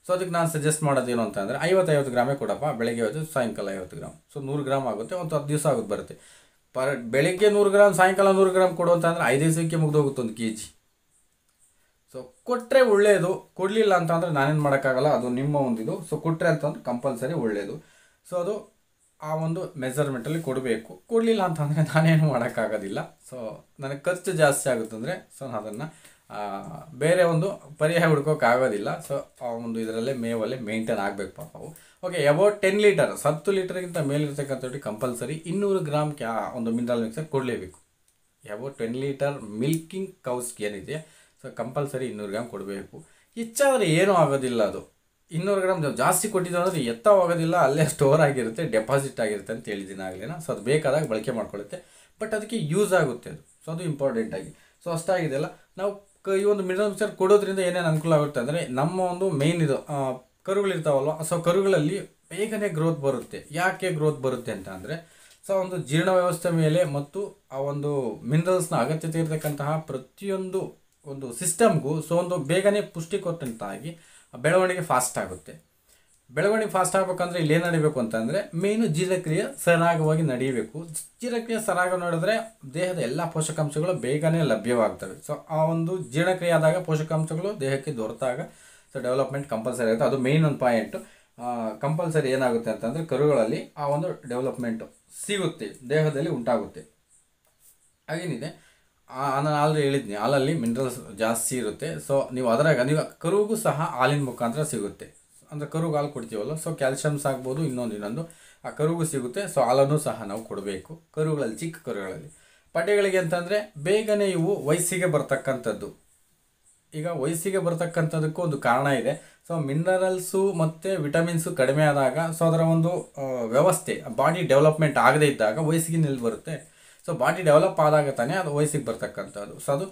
ಸೊ ಅದಕ್ಕೆ ನಾನು ಸಜೆಸ್ಟ್ ಮಾಡೋದೇನು ಅಂತ ಅಂದರೆ 50 ಗ್ರಾಮೇ ಕೊಡಪ್ಪ, ಬೆಳಗ್ಗೆ 50, ಸಾಯಂಕಾಲ 50 ಗ್ರಾಮ್. ಸೊ 100 ಗ್ರಾಮ್ ಆಗುತ್ತೆ, ಒಂದು 10 ದಿವಸ ಆಗುತ್ತೆ ಬರುತ್ತೆ. ಬೆಳಗ್ಗೆ 100 ಗ್ರಾಮ್, ಸಾಯಂಕಾಲ 100 ಗ್ರಾಮ್ ಕೊಡುವಂತ ಅಂದರೆ 5 ದಿವಸಕ್ಕೆ ಮುಗಿದೋಗುತ್ತೆ 1 kg. ಸೊ ಕೊಟ್ಟರೆ ಒಳ್ಳೆಯದು, ಕೊಡಲಿಲ್ಲ ಅಂತ ಅಂದರೆ ನಾನೇನು ಮಾಡೋಕ್ಕಾಗಲ್ಲ, ಅದು ನಿಮ್ಮ ಒಂದಿದು. ಸೊ ಕೊಟ್ಟರೆ ಅಂತಂದ್ರೆ ಕಂಪಲ್ಸರಿ ಒಳ್ಳೆಯದು. ಸೊ ಅದು ಆ ಒಂದು ಮೆಜರ್ಮೆಂಟಲ್ಲಿ ಕೊಡಬೇಕು. ಕೊಡಲಿಲ್ಲ ಅಂತಂದರೆ ನಾನೇನು ಮಾಡೋಕ್ಕಾಗೋದಿಲ್ಲ. ಸೊ ನನಗೆ ಖರ್ಚು ಜಾಸ್ತಿ ಆಗುತ್ತಂದರೆ ಸೊ ಅದನ್ನು ಬೇರೆ ಒಂದು ಪರ್ಯಾಯ ಹುಡ್ಕೋಕ್ಕಾಗೋದಿಲ್ಲ. ಸೊ ಆ ಒಂದು ಇದರಲ್ಲೇ ಮೇವಲ್ಲೇ ಮೇಂಟೈನ್ ಆಗಬೇಕು ಪಾಪ ಅವು. ಓಕೆ. ಅಬೌಟ್ 10 ಲೀಟರ್ 10 ಲೀಟರ್ಗಿಂತ ಮೇಲಿರ್ತಕ್ಕಂಥದ್ದು ಕಂಪಲ್ಸರಿ 200 ಗ್ರಾಮ್ ಒಂದು ಮಿನರಲ್ ಮಿಕ್ಸರ್ ಕೊಡಲೇಬೇಕು. ಅಬೌಟ್ 10 ಲೀಟರ್ ಮಿಲ್ಕಿಂಗ್ ಕೌಸ್ಗೆ ಏನಿದೆ ಸೊ ಕಂಪಲ್ಸರಿ 200 ಗ್ರಾಮ್ ಕೊಡಬೇಕು. ಹೆಚ್ಚಾದರೆ ಏನೂ ಆಗೋದಿಲ್ಲ. ಅದು 200 ಗ್ರಾಮ್ ಜಾಸ್ತಿ ಕೊಟ್ಟಿದ್ದು ಅಂದರೆ ಎತ್ತವಾಗೋದಿಲ್ಲ, ಅಲ್ಲೇ ಸ್ಟೋರ್ ಆಗಿರುತ್ತೆ, ಡೆಪಾಸಿಟ್ ಆಗಿರುತ್ತೆ ಅಂತ ಹೇಳಿದ್ದೀನಿ ಆಗಲೇನ. ಸೊ ಅದು ಬೇಕಾದಾಗ ಬಳಕೆ ಮಾಡ್ಕೊಳ್ಳುತ್ತೆ, ಬಟ್ ಅದಕ್ಕೆ ಯೂಸ್ ಆಗುತ್ತೆ ಅದು. ಸೊ ಅದು ಇಂಪಾರ್ಟೆಂಟಾಗಿ. ಸೊ ಅಷ್ಟಾಗಿದೆಯಲ್ಲ, ನಾವು ಈ ಒಂದು ಮಿನರಲ್ ಮಿಕ್ಸರ್ ಕೊಡೋದ್ರಿಂದ ಏನೇನು ಅನುಕೂಲ ಆಗುತ್ತೆ ಅಂದರೆ ನಮ್ಮ ಒಂದು ಮೇಯ್ನ್ ಇದು ಕರುಗಳಿರ್ತಾವಲ್ವ, ಸೊ ಕರುಗಳಲ್ಲಿ ಬೇಗನೆ ಗ್ರೋತ್ ಬರುತ್ತೆ. ಯಾಕೆ ಗ್ರೋತ್ ಬರುತ್ತೆ ಅಂತ ಅಂದರೆ, ಸೊ ಒಂದು ಜೀರ್ಣ ವ್ಯವಸ್ಥೆ ಮೇಲೆ ಮತ್ತು ಆ ಒಂದು ಮಿನರಲ್ಸ್ನ ಅಗತ್ಯತೆ ಇರತಕ್ಕಂತಹ ಪ್ರತಿಯೊಂದು ಒಂದು ಸಿಸ್ಟಮ್ಗೂ ಸೊ ಒಂದು ಬೇಗನೆ ಪುಷ್ಟಿ ಕೊಟ್ಟಂತಾಗಿ ಬೆಳವಣಿಗೆ ಫಾಸ್ಟ್ ಆಗುತ್ತೆ. ಬೆಳವಣಿಗೆ ಫಾಸ್ಟ್ ಆಗಬೇಕಂದ್ರೆ ಇಲ್ಲಿ ಏನು ನಡಿಬೇಕು ಅಂತಂದರೆ ಮೇಯ್ನು ಜೀರ್ಣಕ್ರಿಯೆ ಸರಾಗವಾಗಿ ನಡೆಯಬೇಕು. ಜೀರ್ಣಕ್ರಿಯೆ ಸರಾಗ ನಡೆದ್ರೆ ದೇಹದ ಎಲ್ಲ ಪೋಷಕಾಂಶಗಳು ಬೇಗನೆ ಲಭ್ಯವಾಗ್ತವೆ. ಸೊ ಆ ಒಂದು ಜೀರ್ಣಕ್ರಿಯೆ ಆದಾಗ ಪೋಷಕಾಂಶಗಳು ದೇಹಕ್ಕೆ ದೊರೆತಾಗ ಸೊ ಡೆವಲಪ್ಮೆಂಟ್ ಕಂಪಲ್ಸರಿ ಆಗುತ್ತೆ. ಅದು ಮೇಯ್ನ್ ಒಂದು ಪಾಯಿಂಟು. ಕಂಪಲ್ಸರಿ ಏನಾಗುತ್ತೆ ಅಂತಂದರೆ ಕರುಗಳಲ್ಲಿ ಆ ಒಂದು ಡೆವಲಪ್ಮೆಂಟು ಸಿಗುತ್ತೆ, ದೇಹದಲ್ಲಿ ಉಂಟಾಗುತ್ತೆ. ಹಾಗೇನಿದೆ, ನಾನು ಆಲ್ರೆಡಿ ಹೇಳಿದ್ನಿ, ಹಾಲಲ್ಲಿ ಮಿನರಲ್ಸ್ ಜಾಸ್ತಿ ಇರುತ್ತೆ. ಸೊ ನೀವು ಅದರಾಗ ನೀವು ಕರುವಿಗೂ ಸಹ ಹಾಲಿನ ಮುಖಾಂತರ ಸಿಗುತ್ತೆ. ಅಂದರೆ ಕರುಗೆ ಹಾಲು ಕೊಡ್ತೀವಲ್ಲ, ಸೊ ಕ್ಯಾಲ್ಶಿಯಮ್ಸ್ ಆಗ್ಬೋದು, ಇನ್ನೊಂದು ಆ ಕರುಗೂ ಸಿಗುತ್ತೆ. ಸೊ ಹಾಲನ್ನು ಸಹ ನಾವು ಕೊಡಬೇಕು ಕರುಗಳಲ್ಲಿ, ಚಿಕ್ಕ ಕರುಗಳಲ್ಲಿ. ಪಡ್ಡೆಗಳಿಗೆ ಅಂತಂದರೆ ಬೇಗನೆ ಇವು ವಯಸ್ಸಿಗೆ ಬರ್ತಕ್ಕಂಥದ್ದು. ಈಗ ವಯಸ್ಸಿಗೆ ಬರ್ತಕ್ಕಂಥದ್ದಕ್ಕೂ ಒಂದು ಕಾರಣ ಇದೆ. ಸೊ ಮಿನರಲ್ಸು ಮತ್ತು ವಿಟಮಿನ್ಸು ಕಡಿಮೆ ಆದಾಗ ಸೊ ಅದರ ಒಂದು ವ್ಯವಸ್ಥೆ ಬಾಡಿ ಡೆವಲಪ್ಮೆಂಟ್ ಆಗದೇ ಇದ್ದಾಗ ವಯಸ್ಸಿಗೆ ನಿಲ್ಲಿ ಬರುತ್ತೆ. ಸೊ ಬಾಡಿ ಡೆವಲಪ್ ಆದಾಗ ತಾನೇ ಅದು ವಯಸ್ಸಿಗೆ ಬರ್ತಕ್ಕಂಥದ್ದು. ಸೊ ಅದು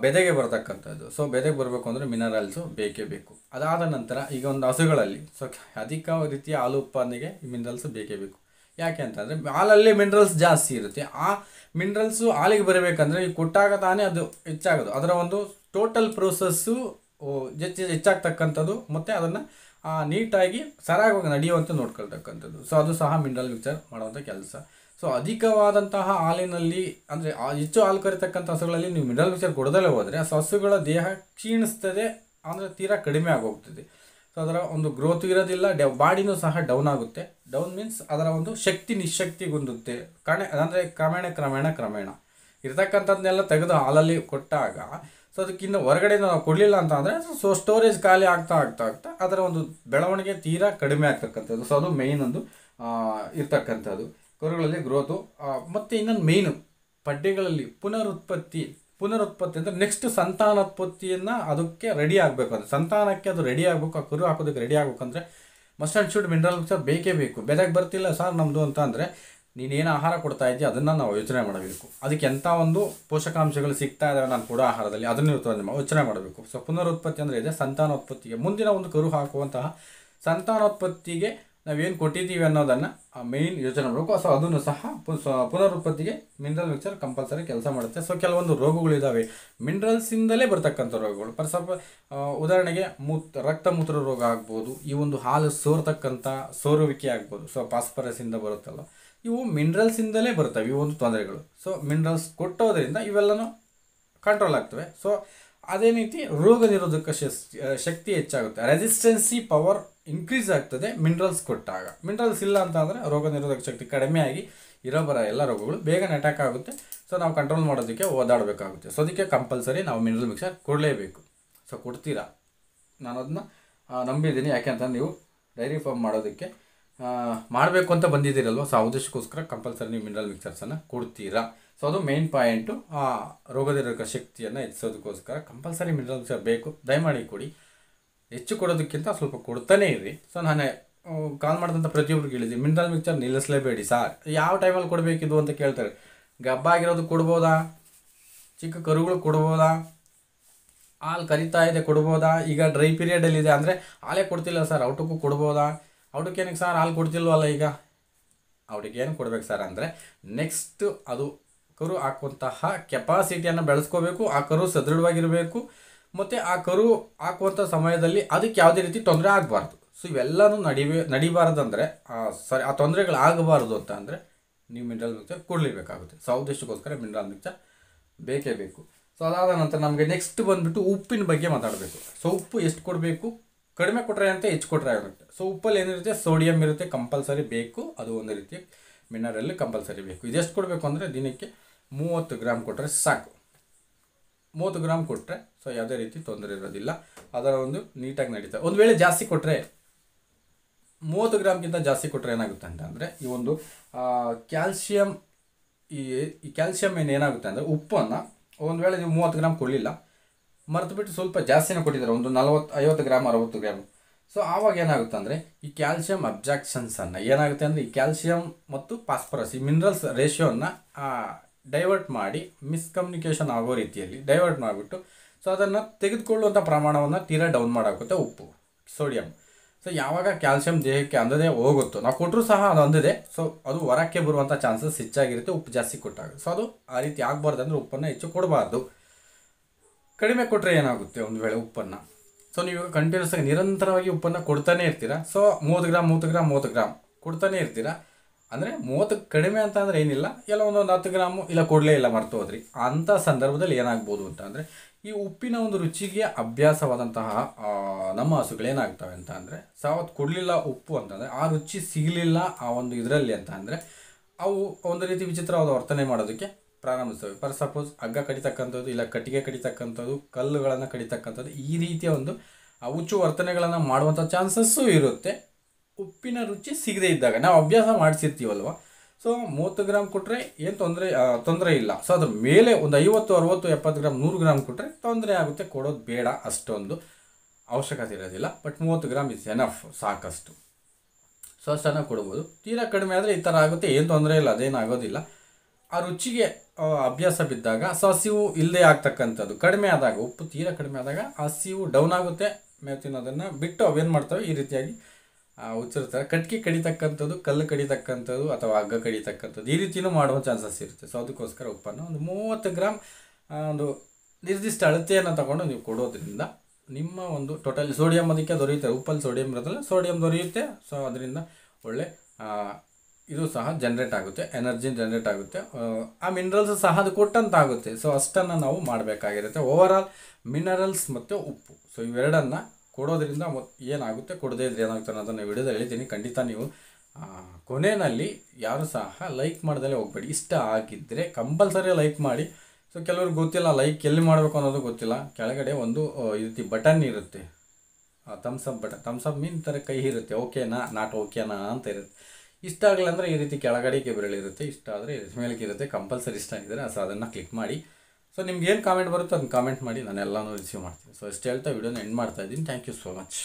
ಬೆದೆಗೆ ಬರ್ತಕ್ಕಂಥದ್ದು. ಸೊ ಬೆದೆಗೆ ಬರಬೇಕು ಅಂದರೆ ಮಿನರಲ್ಸು ಬೇಕೇ ಬೇಕು. ಅದಾದ ನಂತರ ಈಗ ಒಂದು ಹಸುಗಳಲ್ಲಿ ಸೊ ಅಧಿಕ ರೀತಿಯ ಹಾಲು ಉತ್ಪಾದನೆಗೆ ಈ ಮಿನರಲ್ಸು ಬೇಕೇ ಬೇಕು. ಯಾಕೆ ಅಂತಂದರೆ ಹಾಲಲ್ಲಿ ಮಿನರಲ್ಸ್ ಜಾಸ್ತಿ ಇರುತ್ತೆ. ಆ ಮಿನರಲ್ಸು ಹಾಲಿಗೆ ಬರಬೇಕಂದ್ರೆ ಈಗ ಕೊಟ್ಟಾಗ ತಾನೇ ಅದು ಹೆಚ್ಚಾಗೋದು. ಅದರ ಒಂದು ಟೋಟಲ್ ಪ್ರೋಸೆಸ್ಸು ಹೆಚ್ಚಾಗ್ತಕ್ಕಂಥದ್ದು ಮತ್ತು ಅದನ್ನು ನೀಟಾಗಿ ಸರಾಗವಾಗಿ ನಡೆಯುವಂತೆ ನೋಡ್ಕೊಳ್ತಕ್ಕಂಥದ್ದು. ಸೊ ಅದು ಸಹ ಮಿನರಲ್ ಮಿಕ್ಸರ್ ಮಾಡುವಂಥ ಕೆಲಸ. ಸೊ ಅಧಿಕವಾದಂತಹ ಹಾಲಿನಲ್ಲಿ ಅಂದರೆ ಹೆಚ್ಚು ಹಾಲು ಕರಿತಕ್ಕಂಥ ಹಸುಗಳಲ್ಲಿ ನೀವು ಮಿನರಲ್ ಮಿಕ್ಸರ್ ಕೊಡದಲ್ಲೇ ಹೋದರೆ ಆ ಹಸುಗಳ ದೇಹ ಕ್ಷೀಣಿಸ್ತದೆ, ಅಂದರೆ ತೀರಾ ಕಡಿಮೆ ಆಗೋಗ್ತದೆ. ಸೊ ಅದರ ಒಂದು ಗ್ರೋತ್ ಇರೋದಿಲ್ಲ, ಬಾಡಿನೂ ಸಹ ಡೌನ್ ಆಗುತ್ತೆ. ಡೌನ್ ಮೀನ್ಸ್ ಅದರ ಒಂದು ಶಕ್ತಿ ನಿಶಕ್ತಿಗೊಂದುತ್ತೆ. ಅಂದರೆ ಕ್ರಮೇಣ ಇರ್ತಕ್ಕಂಥದ್ದನ್ನೆಲ್ಲ ತೆಗೆದು ಹಾಲಲ್ಲಿ ಕೊಟ್ಟಾಗ ಸೊ ಅದಕ್ಕಿಂತ ಹೊರಗಡೆ ನಾವು ಕೊಡಲಿಲ್ಲ ಅಂತ ಅಂದರೆ ಸೊ ಸ್ಟೋರೇಜ್ ಖಾಲಿ ಆಗ್ತಾ ಅದರ ಒಂದು ಬೆಳವಣಿಗೆ ತೀರಾ ಕಡಿಮೆ ಆಗ್ತಕ್ಕಂಥದ್ದು. ಸೊ ಅದು ಮೇಯ್ನ್ ಒಂದು ಇರ್ತಕ್ಕಂಥದ್ದು ಕರುಗಳಲ್ಲಿ ಗ್ರೋತು. ಮತ್ತು ಇನ್ನೊಂದು ಮೇಯ್ನು ಪಡ್ಡೆಗಳಲ್ಲಿ ಪುನರುತ್ಪತ್ತಿ ಅಂದರೆ ನೆಕ್ಸ್ಟ್ ಸಂತಾನೋತ್ಪತ್ತಿಯನ್ನು ಅದಕ್ಕೆ ರೆಡಿ ಆಗಬೇಕು. ಅಂದರೆ ಸಂತಾನಕ್ಕೆ ಅದು ರೆಡಿ ಆಗಬೇಕು, ಆ ಕರು ಹಾಕೋದಕ್ಕೆ ರೆಡಿ ಆಗಬೇಕಂದ್ರೆ must and should mineral mixer ಬೇಕೇ ಬೇಕು. ಬೆದಕ್ಕೆ ಬರ್ತಿಲ್ಲ ಸರ್ ನಮ್ಮದು ಅಂತ ಅಂದರೆ ನೀನೇನು ಆಹಾರ ಕೊಡ್ತಾ ಇದೆಯಾ ಅದನ್ನು ನಾವು ಯೋಚನೆ ಮಾಡಬೇಕು. ಅದಕ್ಕೆ ಎಂಥ ಒಂದು ಪೋಷಕಾಂಶಗಳು ಸಿಗ್ತಾ ಇದ್ದಾವೆ ನಾನು ಕೊಡೋ ಆಹಾರದಲ್ಲಿ ಅದನ್ನು ಯೋಚನೆ ಮಾಡಬೇಕು. ಸೊ ಪುನರುತ್ಪತ್ತಿ ಅಂದರೆ ಇದೆ ಸಂತಾನೋತ್ಪತ್ತಿಗೆ, ಮುಂದಿನ ಒಂದು ಕರು ಹಾಕುವಂತಹ ಸಂತಾನೋತ್ಪತ್ತಿಗೆ ನಾವೇನು ಕೊಟ್ಟಿದ್ದೀವಿ ಅನ್ನೋದನ್ನು ಮೇಯ್ನ್ ಯೋಚನೆ ಮಾಡಬೇಕು. ಸೊ ಅದನ್ನು ಸಹ ಪುನರುತ್ಪತ್ತಿಗೆ ಮಿನರಲ್ ಮಿಕ್ಸರ್ ಕಂಪಲ್ಸರಿ ಕೆಲಸ ಮಾಡುತ್ತೆ. ಸೊ ಕೆಲವೊಂದು ರೋಗಗಳಿದ್ದಾವೆ ಮಿನರಲ್ಸಿಂದಲೇ ಬರ್ತಕ್ಕಂಥ ರೋಗಗಳು. ಉದಾಹರಣೆಗೆ ರಕ್ತ ಮೂತ್ರ ರೋಗ ಆಗ್ಬೋದು, ಈ ಒಂದು ಹಾಲು ಸೋರುವಿಕೆ ಆಗ್ಬೋದು. ಸೊ ಫಾಸ್ಫರಸ್ಸಿಂದ ಬರುತ್ತಲ್ಲ, ಇವು ಮಿನರಲ್ಸಿಂದಲೇ ಬರ್ತವೆ ಈ ಒಂದು ತೊಂದರೆಗಳು. ಸೊ ಮಿನರಲ್ಸ್ ಕೊಟ್ಟೋದ್ರಿಂದ ಇವೆಲ್ಲನೂ ಕಂಟ್ರೋಲ್ ಆಗ್ತವೆ. ಸೊ ಅದೇ ರೀತಿ ರೋಗ ನಿರೋಧಕ ಶಕ್ತಿ ಹೆಚ್ಚಾಗುತ್ತೆ, ರೆಸಿಸ್ಟೆನ್ಸಿ ಪವರ್ ಇನ್ಕ್ರೀಸ್ ಆಗ್ತದೆ ಮಿನರಲ್ಸ್ ಕೊಟ್ಟಾಗ. ಮಿನರಲ್ಸ್ ಇಲ್ಲ ಅಂತ ಅಂದರೆ ರೋಗ ನಿರೋಧಕ ಶಕ್ತಿ ಕಡಿಮೆಯಾಗಿ ಇರೋಬರ ಎಲ್ಲ ರೋಗಗಳು ಬೇಗನೆ ಅಟ್ಯಾಕ್ ಆಗುತ್ತೆ. ಸೊ ನಾವು ಕಂಟ್ರೋಲ್ ಮಾಡೋದಕ್ಕೆ ಓದಾಡಬೇಕಾಗುತ್ತೆ. ಸೊ ಅದಕ್ಕೆ ಕಂಪಲ್ಸರಿ ನಾವು ಮಿನರಲ್ ಮಿಕ್ಸರ್ ಕೊಡಲೇಬೇಕು. ಸೊ ಕೊಡ್ತೀರಾ, ನಾನು ಅದನ್ನ ನಂಬಿದ್ದೀನಿ. ಯಾಕೆಂತಂದ್ರೆ ನೀವು ಡೈರಿ ಫಾರ್ಮ್ ಮಾಡೋದಕ್ಕೆ ಮಾಡಬೇಕು ಅಂತ ಬಂದಿದ್ದೀರಲ್ವ, ಸೊ ಆ ಉದ್ದೇಶಕ್ಕೋಸ್ಕರ ಕಂಪಲ್ಸರಿ ನೀವು ಮಿನರಲ್ ಮಿಕ್ಸರ್ಸನ್ನು ಕೊಡ್ತೀರಾ. ಸೊ ಅದು ಮೇನ್ ಪಾಯಿಂಟು. ಆ ರೋಗನಿರೋಧಕ ಶಕ್ತಿಯನ್ನು ಹೆಚ್ಚಿಸೋದಕ್ಕೋಸ್ಕರ ಕಂಪಲ್ಸರಿ ಮಿನರಲ್ ಮಿಕ್ಸರ್ ಬೇಕು. ದಯಮಾಡಿ ಕೊಡಿ, ಹೆಚ್ಚು ಕೊಡೋದಕ್ಕಿಂತ ಸ್ವಲ್ಪ ಕೊಡ್ತಾನೇ ಇರಿ. ಸೊ ನಾನು ಕಾಲ್ ಮಾಡಿದಂಥ ಪ್ರತಿಯೊಬ್ಬರಿಗೆ ಹೇಳಿದ್ದೀನಿ ಮಿನರಲ್ ಮಿಕ್ಸರ್ ನಿಲ್ಲಿಸಲೇಬೇಡಿ ಸಾರ್. ಯಾವ ಟೈಮಲ್ಲಿ ಕೊಡಬೇಕಿದು ಅಂತ ಕೇಳ್ತಾರೆ. ಗಬ್ಬ ಆಗಿರೋದು ಕೊಡ್ಬೋದಾ, ಚಿಕ್ಕ ಕರುಗಳು ಕೊಡ್ಬೋದಾ, ಹಾಲು ಕರಿತಾ ಇದೆ ಕೊಡ್ಬೋದಾ, ಈಗ ಡ್ರೈ ಪೀರಿಯಡಲ್ಲಿದೆ ಅಂದರೆ ಹಾಲೇ ಕೊಡ್ತಿಲ್ಲ ಸರ್ ಔಟಕ್ಕೂ ಕೊಡ್ಬೋದಾ, ಔಟಕ್ಕೇನಕ್ಕೆ ಸರ್ ಹಾಲು ಕೊಡ್ತಿಲ್ವಲ್ಲ, ಈಗ ಔಟಕ್ಕೆ ಏನು ಕೊಡ್ಬೇಕು ಸರ್ ಅಂದರೆ ನೆಕ್ಸ್ಟ್ ಅದು ಕರು ಹಾಕುವಂತಹ ಕೆಪಾಸಿಟಿಯನ್ನು ಬೆಳೆಸ್ಕೋಬೇಕು. ಆ ಕರು ಸದೃಢವಾಗಿರಬೇಕು ಮತ್ತು ಆ ಕರು ಹಾಕುವಂಥ ಸಮಯದಲ್ಲಿ ಅದಕ್ಕೆ ಯಾವುದೇ ರೀತಿ ತೊಂದರೆ ಆಗಬಾರ್ದು. ಸೊ ಇವೆಲ್ಲನೂ ನಡಿಬಾರ್ದಂದರೆ ಆ ತೊಂದರೆಗಳು ಆಗಬಾರ್ದು ಅಂತ ಅಂದರೆ ನೀವು ಮಿನರಲ್ ಮಿಕ್ಸರ್ ಕೊಡಲೇಬೇಕಾಗುತ್ತೆ. ಸೊ ಉದ್ದೇಶಕ್ಕೋಸ್ಕರ ಮಿನರಲ್ ಮಿಕ್ಸರ್ ಬೇಕೇ ಬೇಕು. ಸೊ ಅದಾದ ನಂತರ ನಮಗೆ ನೆಕ್ಸ್ಟ್ ಬಂದುಬಿಟ್ಟು ಉಪ್ಪಿನ ಬಗ್ಗೆ ಮಾತಾಡಬೇಕು. ಸೊ ಉಪ್ಪು ಎಷ್ಟು ಕೊಡಬೇಕು, ಕಡಿಮೆ ಕೊಟ್ಟರೆ ಅಂತ ಹೆಚ್ಚು ಕೊಟ್ಟರೆ ಆಗುತ್ತೆ. ಸೊ ಉಪ್ಪಲ್ಲಿ ಏನಿರುತ್ತೆ ಸೋಡಿಯಂ ಇರುತ್ತೆ, ಕಂಪಲ್ಸರಿ ಬೇಕು. ಅದು ಒಂದು ರೀತಿ ಮಿನರಲ್ ಕಂಪಲ್ಸರಿ ಬೇಕು. ಇದೆಷ್ಟು ಕೊಡಬೇಕು ಅಂದರೆ ದಿನಕ್ಕೆ 30 ಗ್ರಾಮ್ ಕೊಟ್ಟರೆ ಸಾಕು. 30 ಗ್ರಾಮ್ ಕೊಟ್ಟರೆ ಸೊ ಯಾವುದೇ ರೀತಿ ತೊಂದರೆ ಇರೋದಿಲ್ಲ, ಅದರ ಒಂದು ನೀಟಾಗಿ ನಡೀತಾರೆ. ಒಂದು ವೇಳೆ ಜಾಸ್ತಿ ಕೊಟ್ಟರೆ 30 ಗ್ರಾಮ್ಗಿಂತ ಜಾಸ್ತಿ ಕೊಟ್ಟರೆ ಏನಾಗುತ್ತೆ ಅಂತಂದರೆ ಈ ಒಂದು ಕ್ಯಾಲ್ಶಿಯಂ ಈ ಕ್ಯಾಲ್ಶಿಯಂ ಏನಾಗುತ್ತೆ ಅಂದರೆ ಉಪ್ಪನ್ನು ಒಂದು ವೇಳೆ ನೀವು 30 ಗ್ರಾಮ್ ಕೊಡಲಿಲ್ಲ, ಮರೆತುಬಿಟ್ಟು ಸ್ವಲ್ಪ ಜಾಸ್ತಿನೇ ಕೊಟ್ಟಿದ್ದಾರೆ, ಒಂದು 50 ಗ್ರಾಮ್ 60 ಗ್ರಾಮ್. ಸೊ ಆವಾಗ ಏನಾಗುತ್ತೆ ಅಂದರೆ ಈ ಕ್ಯಾಲ್ಶಿಯಂ ಅಬ್ಜಾಕ್ಷನ್ಸನ್ನು ಏನಾಗುತ್ತೆ ಅಂದರೆ ಈ ಕ್ಯಾಲ್ಶಿಯಂ ಮತ್ತು ಫಾಸ್ಫರಸ್ ಈ ಮಿನರಲ್ಸ್ ರೇಷಿಯೋನ ಡೈವರ್ಟ್ ಮಾಡಿ ಮಿಸ್ಕಮ್ಯುನಿಕೇಷನ್ ಆಗೋ ರೀತಿಯಲ್ಲಿ ಡೈವರ್ಟ್ ಮಾಡಿಬಿಟ್ಟು ಸೊ ಅದನ್ನು ತೆಗೆದುಕೊಳ್ಳುವಂಥ ಪ್ರಮಾಣವನ್ನು ತೀರಾ ಡೌನ್ ಮಾಡಾಗುತ್ತೆ ಉಪ್ಪು ಸೋಡಿಯಂ. ಸೊ ಯಾವಾಗ ಕ್ಯಾಲ್ಸಿಯಂ ದೇಹಕ್ಕೆ ಅಂದದೇ ಹೋಗುತ್ತೋ ನಾವು ಕೊಟ್ಟರು ಸಹ ಅದು ಅಂದಿದೆ, ಸೊ ಅದು ಹೊರಕ್ಕೆ ಬರುವಂಥ ಚಾನ್ಸಸ್ ಹೆಚ್ಚಾಗಿರುತ್ತೆ ಉಪ್ಪು ಜಾಸ್ತಿ ಕೊಟ್ಟಾಗ. ಸೊ ಅದು ಆ ರೀತಿ ಆಗಬಾರ್ದು ಅಂದರೆ ಉಪ್ಪನ್ನು ಹೆಚ್ಚು ಕೊಡಬಾರ್ದು. ಕಡಿಮೆ ಕೊಟ್ಟರೆ ಏನಾಗುತ್ತೆ ಒಂದು ವೇಳೆ ಉಪ್ಪನ್ನು, ಸೊ ನೀವು ಕಂಟಿನ್ಯೂಸ್ ಆಗಿ ನಿರಂತರವಾಗಿ ಉಪ್ಪನ್ನು ಕೊಡ್ತಾನೆ ಇರ್ತೀರಾ. ಸೊ 30 ಗ್ರಾಮ್ 30 ಗ್ರಾಮ್ 30 ಗ್ರಾಮ್ ಕೊಡ್ತಾನೆ ಇರ್ತೀರಾ. ಅಂದರೆ 30 ಕಡಿಮೆ ಅಂತ ಅಂದರೆ ಏನಿಲ್ಲ, ಎಲ್ಲ ಒಂದೊಂದು 10 ಗ್ರಾಮು ಇಲ್ಲ ಕೊಡಲೇ ಇಲ್ಲ ಮರ್ತು ಹೋದ್ರಿ, ಅಂಥ ಸಂದರ್ಭದಲ್ಲಿ ಏನಾಗ್ಬೋದು ಅಂತ ಅಂದರೆ ಈ ಉಪ್ಪಿನ ಒಂದು ರುಚಿಗೆ ಅಭ್ಯಾಸವಾದಂತಹ ನಮ್ಮ ಹಸುಗಳೇನಾಗ್ತವೆ ಅಂತ ಅಂದರೆ ಸಾವತ್ತು ಕೊಡಲಿಲ್ಲ ಉಪ್ಪು ಅಂತಂದರೆ ಆ ರುಚಿ ಸಿಗಲಿಲ್ಲ ಆ ಒಂದು ಇದರಲ್ಲಿ ಅಂತ ಅಂದರೆ ಅವು ಒಂದು ರೀತಿ ವಿಚಿತ್ರವಾದ ವರ್ತನೆ ಮಾಡೋದಕ್ಕೆ ಪ್ರಾರಂಭಿಸ್ತವೆ. ಫಾರ್ ಸಪೋಸ್ ಹಗ್ಗ ಕಡಿತಕ್ಕಂಥದ್ದು ಇಲ್ಲ ಕಟ್ಟಿಗೆ ಕಡಿತಕ್ಕಂಥದ್ದು, ಕಲ್ಲುಗಳನ್ನು ಕಡಿತಕ್ಕಂಥದ್ದು, ಈ ರೀತಿಯ ಒಂದು ಹುಚ್ಚು ವರ್ತನೆಗಳನ್ನು ಮಾಡುವಂಥ ಚಾನ್ಸಸ್ಸು ಇರುತ್ತೆ ಉಪ್ಪಿನ ರುಚಿ ಸಿಗದೇ ಇದ್ದಾಗ. ನಾವು ಅಭ್ಯಾಸ ಮಾಡಿಸಿರ್ತೀವಲ್ವ, ಸೊ 30 ಗ್ರಾಮ್ ಕೊಟ್ಟರೆ ಏನು ತೊಂದರೆ ಇಲ್ಲ. ಸೊ ಅದ್ರ ಮೇಲೆ ಒಂದು 50 60 70 ಗ್ರಾಮ್ 100 ಗ್ರಾಮ್ ಕೊಟ್ಟರೆ ತೊಂದರೆ ಆಗುತ್ತೆ, ಕೊಡೋದು ಬೇಡ, ಅಷ್ಟೊಂದು ಅವಶ್ಯಕತೆ ಇರೋದಿಲ್ಲ. ಬಟ್ 30 ಗ್ರಾಮ್ ಇಸ್ ಎನಫ್, ಸಾಕಷ್ಟು. ಸೊ ಅಷ್ಟನ್ನು ಕೊಡ್ಬೋದು. ತೀರಾ ಕಡಿಮೆ ಆದರೆ ಈ ಥರ ಆಗುತ್ತೆ, ಏನು ತೊಂದರೆ ಇಲ್ಲ, ಅದೇನಾಗೋದಿಲ್ಲ. ಆ ರುಚಿಗೆ ಅಭ್ಯಾಸ ಬಿದ್ದಾಗ ಸೊ ಹಸಿವು ಇಲ್ಲದೆ ಆಗ್ತಕ್ಕಂಥದ್ದು ಕಡಿಮೆ ಆದಾಗ, ಉಪ್ಪು ತೀರಾ ಕಡಿಮೆ ಆದಾಗ ಹಸಿವು ಡೌನ್ ಆಗುತ್ತೆ. ಮೇವು ತಿನ್ನೋದನ್ನು ಬಿಟ್ಟು ಅವೇನು ಮಾಡ್ತವೆ ಈ ರೀತಿಯಾಗಿ ಹುಚ್ಚಿರ್ತಾರೆ. ಕಟ್ಟಿಗೆ ಕಡಿತಕ್ಕಂಥದ್ದು, ಕಲ್ಲು ಕಡಿತಕ್ಕಂಥದ್ದು ಅಥವಾ ಹಗ್ಗ ಕಡಿತಕ್ಕಂಥದ್ದು, ಈ ರೀತಿಯೂ ಮಾಡುವ ಚಾನ್ಸಸ್ ಇರುತ್ತೆ. ಸೊ ಅದಕ್ಕೋಸ್ಕರ ಉಪ್ಪನ್ನು ಒಂದು 30 ಗ್ರಾಮ್ ಒಂದು ನಿರ್ದಿಷ್ಟ ಅಳತೆಯನ್ನು ತಗೊಂಡು ನೀವು ಕೊಡೋದ್ರಿಂದ ನಿಮ್ಮ ಒಂದು ಟೋಟಲಿ ಸೋಡಿಯಂ ಅದಕ್ಕೆ ದೊರೆಯುತ್ತೆ. ಉಪ್ಪಲ್ಲಿ ಸೋಡಿಯಂ ಇರೋದಲ್ಲ, ಸೋಡಿಯಂ ದೊರೆಯುತ್ತೆ. ಸೊ ಅದರಿಂದ ಒಳ್ಳೆ ಇದು ಸಹ ಜನ್ರೇಟ್ ಆಗುತ್ತೆ, ಎನರ್ಜಿ ಜನ್ರೇಟ್ ಆಗುತ್ತೆ, ಆ ಮಿನರಲ್ಸ್ ಸಹ ಅದು ಕೊಟ್ಟಂತಾಗುತ್ತೆ. ಸೊ ಅಷ್ಟನ್ನು ನಾವು ಮಾಡಬೇಕಾಗಿರುತ್ತೆ. ಓವರಾಲ್ ಮಿನರಲ್ಸ್ ಮತ್ತು ಉಪ್ಪು, ಸೊ ಇವೆರಡನ್ನು ಕೊಡೋದ್ರಿಂದ ಏನಾಗುತ್ತೆ, ಕೊಡದೇ ಇದ್ರೆ ಏನಾಗುತ್ತೆ ಅನ್ನೋದನ್ನು ವಿಡಿಯೋದಲ್ಲಿ ಹೇಳ್ತೀನಿ. ಖಂಡಿತ ನೀವು ಕೊನೆಯಲ್ಲಿ ಯಾರು ಸಹ ಲೈಕ್ ಮಾಡ್ದಲೇ ಹೋಗ್ಬೇಡಿ. ಇಷ್ಟ ಆಗಿದ್ದರೆ ಕಂಪಲ್ಸರಿ ಲೈಕ್ ಮಾಡಿ. ಸೊ ಕೆಲವ್ರಿಗೆ ಗೊತ್ತಿಲ್ಲ ಲೈಕ್ ಎಲ್ಲಿ ಮಾಡಬೇಕು ಅನ್ನೋದು ಗೊತ್ತಿಲ್ಲ. ಕೆಳಗಡೆ ಒಂದು ಈ ರೀತಿ ಬಟನ್ ಇರುತ್ತೆ, ಥಮ್ಸಪ್ ಬಟನ್. ಥಮ್ಸಪ್ ಮೀನ್ ಥರ ಕೈ ಇರುತ್ತೆ, ಓಕೆನಾ ನಾಟ್ ಓಕೆನಾ ಅಂತ ಇರುತ್ತೆ. ಇಷ್ಟ ಆಗಲ್ಲ ಅಂದರೆ ಈ ರೀತಿ ಕೆಳಗಡೆಗೆ ಬೆರಳಿರುತ್ತೆ, ಇಷ್ಟ ಆದರೆ ಮೇಲಕ್ಕೆ ಇರುತ್ತೆ. ಕಂಪಲ್ಸರಿ ಇಷ್ಟ ಆಗಿದ್ದರೆ ಸೊ ಅದನ್ನು ಕ್ಲಿಕ್ ಮಾಡಿ. ಸೊ ನಿಮ್ಗೆ ಏನು ಕಾಮೆಂಟ್ ಬರುತ್ತೋ ಅದನ್ನು ಕಾಮೆಂಟ್ ಮಾಡಿ, ನಾನು ಎಲ್ಲನೂ ರಿಸೀವ್ ಮಾಡ್ತೀನಿ. ಸೊ ಇಷ್ಟು ಹೇಳ್ತಾ ವಿಡಿಯೋನ ಎಂಡ್ ಮಾಡ್ತಾ ಇದ್ದೀನಿ. Thank you so much.